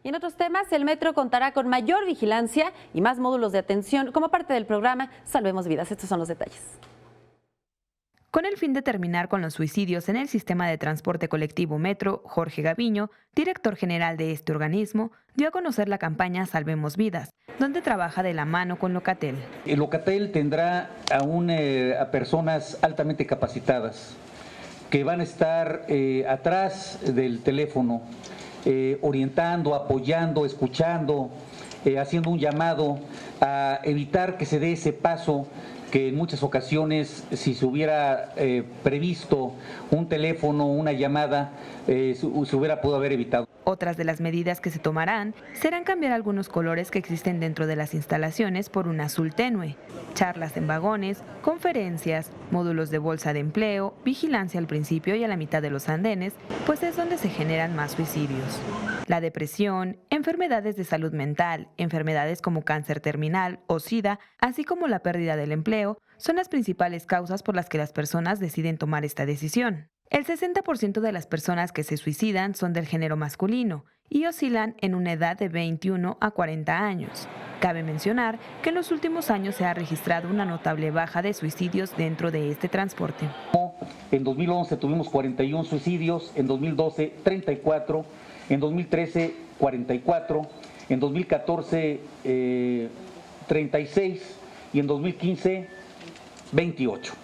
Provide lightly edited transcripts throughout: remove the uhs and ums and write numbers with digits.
Y en otros temas, el metro contará con mayor vigilancia y más módulos de atención como parte del programa Salvemos Vidas. Estos son los detalles. Con el fin de terminar con los suicidios en el sistema de transporte colectivo Metro, Jorge Gaviño, director general de este organismo, dio a conocer la campaña Salvemos Vidas, donde trabaja de la mano con Locatel. El Locatel tendrá a personas altamente capacitadas que van a estar atrás del teléfono, orientando, apoyando, escuchando, haciendo un llamado a evitar que se dé ese paso que en muchas ocasiones, si se hubiera previsto un teléfono, una llamada, se hubiera podido haber evitado. Otras de las medidas que se tomarán serán cambiar algunos colores que existen dentro de las instalaciones por un azul tenue, charlas en vagones, conferencias, módulos de bolsa de empleo, vigilancia al principio y a la mitad de los andenes, pues es donde se generan más suicidios. La depresión, enfermedades de salud mental, enfermedades como cáncer terminal o SIDA, así como la pérdida del empleo, son las principales causas por las que las personas deciden tomar esta decisión. El 60% de las personas que se suicidan son del género masculino y oscilan en una edad de 21 a 40 años. Cabe mencionar que en los últimos años se ha registrado una notable baja de suicidios dentro de este transporte. En 2011 tuvimos 41 suicidios, en 2012 34, en 2013 44, en 2014 36 y en 2015 28.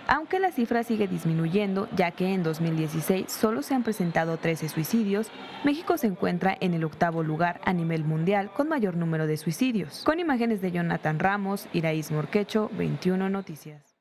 Aunque la cifra sigue disminuyendo, ya que en 2016 solo se han presentado 13 suicidios, México se encuentra en el 8º lugar a nivel mundial con mayor número de suicidios. Con imágenes de Jonathan Ramos, Iraíz Morquecho, 21 Noticias.